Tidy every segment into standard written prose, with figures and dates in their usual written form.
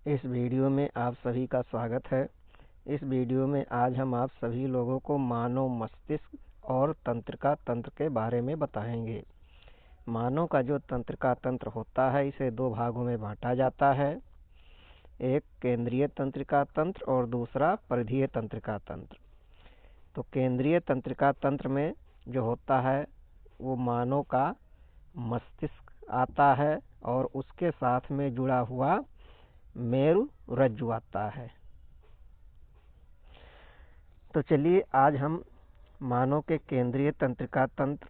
इस वीडियो में आप सभी का स्वागत है। इस वीडियो में आज हम आप सभी लोगों को मानव मस्तिष्क और तंत्रिका तंत्र के बारे में बताएंगे। मानव का जो तंत्रिका तंत्र होता है इसे दो भागों में बांटा जाता है, एक केंद्रीय तंत्रिका तंत्र और दूसरा परिधीय तंत्रिका तंत्र। तो केंद्रीय तंत्रिका तंत्र में जो होता है वो मानव का मस्तिष्क आता है और उसके साथ में जुड़ा हुआ मेरु रज्जु आता है। तो चलिए आज हम मानव के केंद्रीय तंत्रिका तंत्र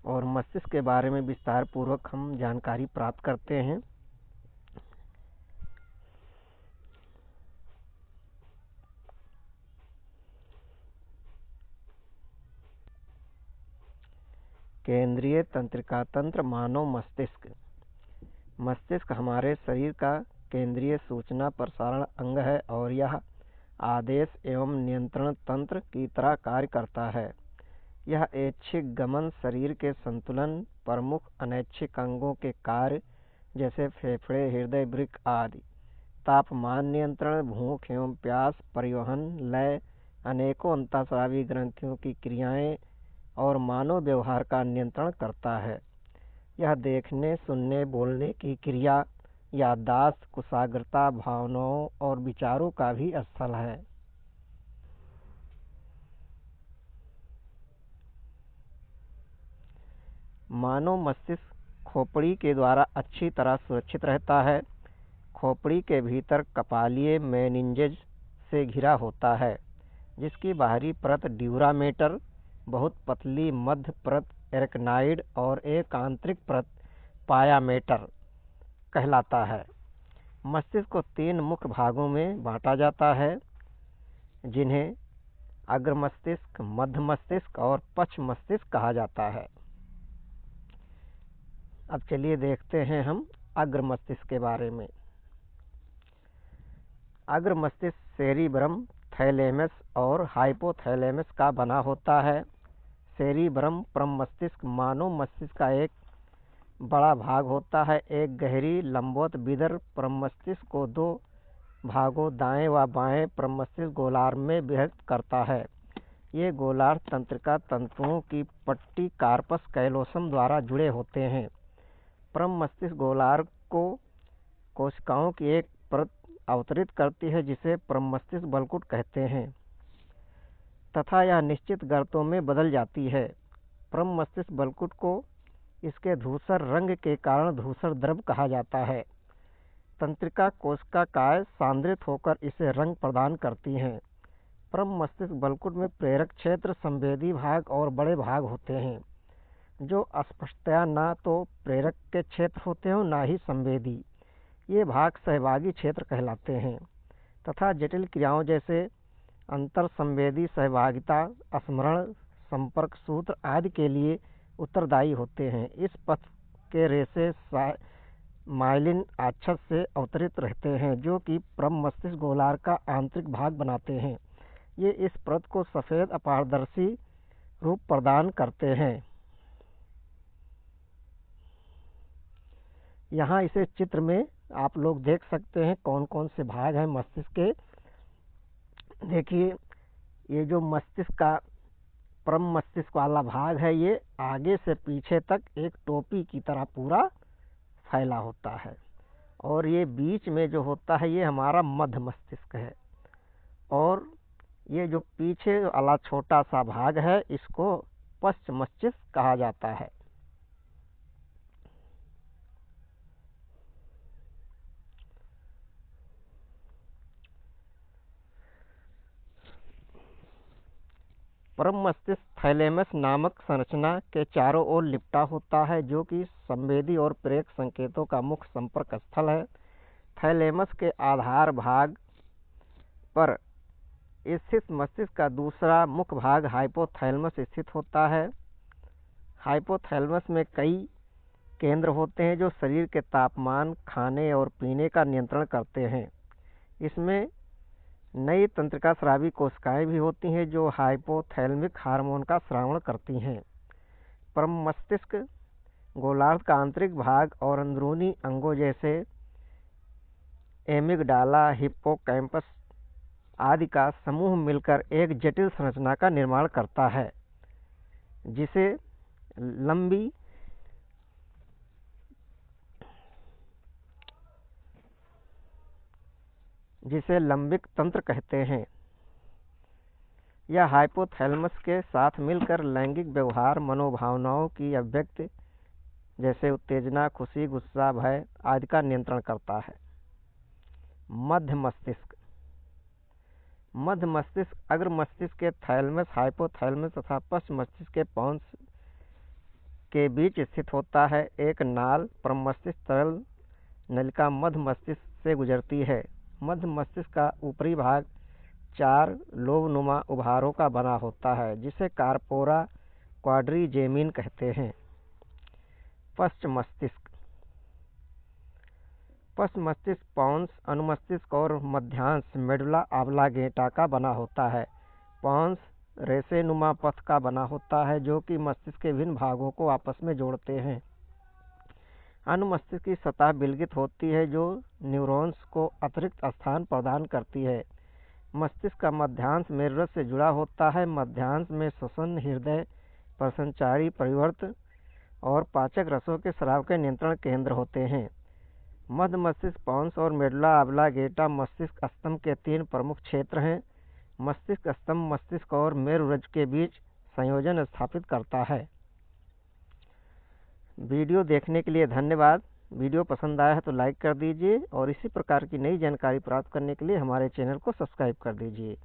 और मस्तिष्क के बारे में विस्तार पूर्वक हम जानकारी प्राप्त करते हैं। केंद्रीय तंत्रिका तंत्र मानव मस्तिष्क। मस्तिष्क हमारे शरीर का केंद्रीय सूचना प्रसारण अंग है और यह आदेश एवं नियंत्रण तंत्र की तरह कार्य करता है। यह ऐच्छिक गमन, शरीर के संतुलन, प्रमुख अनैच्छिक अंगों के कार्य जैसे फेफड़े, हृदय, वृक्क आदि, तापमान नियंत्रण, भूख एवं प्यास, परिवहन, लय, अनेकों अंतःस्रावी ग्रंथियों की क्रियाएं और मानव व्यवहार का नियंत्रण करता है। यह देखने, सुनने, बोलने की क्रिया, याददाश्त, कुशाग्रता, भावनाओं और विचारों का भी स्थल है। मानव मस्तिष्क खोपड़ी के द्वारा अच्छी तरह सुरक्षित रहता है। खोपड़ी के भीतर कपालीय मेनिंजेज से घिरा होता है, जिसकी बाहरी परत ड्यूरामेटर, बहुत पतली मध्य परत एरेक्नाइड और एक आंतरिक परत पायामेटर कहलाता है। मस्तिष्क को तीन मुख्य भागों में बांटा जाता है, जिन्हें अग्र मस्तिष्क, मध्य मस्तिष्क और पश्च मस्तिष्क कहा जाता है। अब चलिए देखते हैं हम अग्र मस्तिष्क के बारे में। अग्र मस्तिष्क सेरिब्रम, थैलेमस और हाइपोथैलेमस का बना होता है। सेरिब्रम परम मस्तिष्क मानव मस्तिष्क का एक बड़ा भाग होता है। एक गहरी लंबवत विदर परम मस्तिष्क को दो भागों दाएं व बाएं परम मस्तिष्क गोलार्ध में विभक्त करता है। ये गोलार्ध तंत्रिका तंतुओं की पट्टी कार्पस कैलोसम द्वारा जुड़े होते हैं। परम मस्तिष्क गोलार्ध को कोशिकाओं की एक परत अवतरित करती है जिसे परम मस्तिष्क बलकुट कहते हैं तथा यह निश्चित गर्तों में बदल जाती है। परम मस्तिष्क बलकुट को इसके धूसर रंग के कारण धूसर द्रव कहा जाता है। तंत्रिका कोशिका काय सांद्रित होकर इसे रंग प्रदान करती हैं। परम मस्तिष्क बलकुट में प्रेरक क्षेत्र, संवेदी भाग और बड़े भाग होते हैं, जो स्पष्टतया न तो प्रेरक के क्षेत्र होते हैं न ही संवेदी। ये भाग सहभागी क्षेत्र कहलाते हैं तथा जटिल क्रियाओं जैसे अंतर संवेदी सहभागिता, स्मरण, संपर्क सूत्र आदि के लिए उत्तरदायी होते हैं। इस पथ के रेशे माइलिन आच्छद से अवतरित रहते हैं, जो कि परम मस्तिष्क गोलार्ध का आंतरिक भाग बनाते हैं। ये इस परत को सफेद अपारदर्शी रूप प्रदान करते हैं। यहाँ इसे चित्र में आप लोग देख सकते हैं कौन कौन से भाग हैं मस्तिष्क के। देखिए, ये जो मस्तिष्क का परम मस्तिष्क वाला भाग है ये आगे से पीछे तक एक टोपी की तरह पूरा फैला होता है और ये बीच में जो होता है ये हमारा मध्य मस्तिष्क है और ये जो पीछे वाला छोटा सा भाग है इसको पश्च मस्तिष्क कहा जाता है। परम मस्तिष्क थैलेमस नामक संरचना के चारों ओर लिपटा होता है, जो कि संवेदी और प्रेरक संकेतों का मुख्य संपर्क स्थल है। थैलेमस के आधार भाग पर स्थित मस्तिष्क का दूसरा मुख्य भाग हाइपोथैलेमस स्थित होता है। हाइपोथैलेमस में कई केंद्र होते हैं जो शरीर के तापमान, खाने और पीने का नियंत्रण करते हैं। इसमें नई तंत्रिका स्रावी कोशिकाएं भी होती हैं जो हाइपोथैलेमिक हार्मोन का स्रावण करती हैं। परम मस्तिष्क गोलार्ध का आंतरिक भाग और अंदरूनी अंगों जैसे एमिगडाला, हिप्पोकैम्पस आदि का समूह मिलकर एक जटिल संरचना का निर्माण करता है, जिसे लंबिक तंत्र कहते हैं। यह हाइपोथैलेमस के साथ मिलकर लैंगिक व्यवहार, मनोभावनाओं की अभिव्यक्ति जैसे उत्तेजना, खुशी, गुस्सा, भय आदि का नियंत्रण करता है। मध्य मस्तिष्क। मध्य मस्तिष्क अग्र मस्तिष्क के थैलेमस, हाइपोथैलेमस तथा पश्च मस्तिष्क के पॉन्स के बीच स्थित होता है। एक नाल प्रमस्तिष्क तरल नलिका मध्य मस्तिष्क से गुजरती है। मध्य मस्तिष्क का ऊपरी भाग 4 लोबनुमा उभारों का बना होता है, जिसे कार्पोरा क्वाड्रिजेमिन कहते हैं। पश्च मस्तिष्क। पश्च मस्तिष्क पॉन्स, अनुमस्तिष्क और मध्यांश मेडुला ऑब्लांगेटा का बना होता है। पॉन्स रेशेनुमा पथ का बना होता है, जो कि मस्तिष्क के विभिन्न भागों को आपस में जोड़ते हैं। अनुमस्तिष्क की सतह विलगित होती है, जो न्यूरॉन्स को अतिरिक्त स्थान प्रदान करती है। मस्तिष्क का मध्यांश मेरुरस से जुड़ा होता है। मध्यांश में श्वसन, हृदय, प्रसंचारी, परिवर्त और पाचक रसों के स्राव के नियंत्रण केंद्र होते हैं। मध्य मस्तिष्क, पॉन्स और मेडुला ऑब्लांगेटा मस्तिष्क स्तंभ के 3 प्रमुख क्षेत्र हैं। मस्तिष्क स्तंभ मस्तिष्क और मेरुरज्जु के बीच संयोजन स्थापित करता है। वीडियो देखने के लिए धन्यवाद। वीडियो पसंद आया है तो लाइक कर दीजिए और इसी प्रकार की नई जानकारी प्राप्त करने के लिए हमारे चैनल को सब्सक्राइब कर दीजिए।